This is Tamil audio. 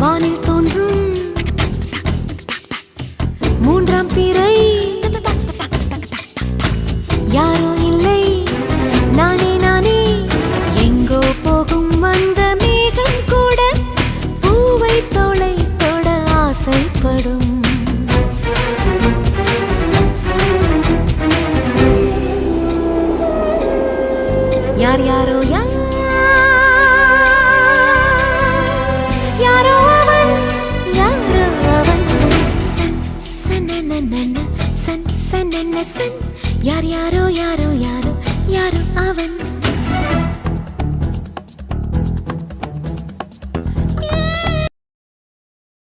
வானில் தோன்றும் மூன்றாம் பிறை யாரோ இல்லை நானே நானே எங்கோ போகும் அந்த மேகம் கூட பூவை தோளை தொட ஆசைப்படும் யார் யாரோ யாரோ அவன் யாரோ அவன் சன் சனனனன சன் சனன சன் யார் யாரோ யாரோ யாரோ யாரோ அவன்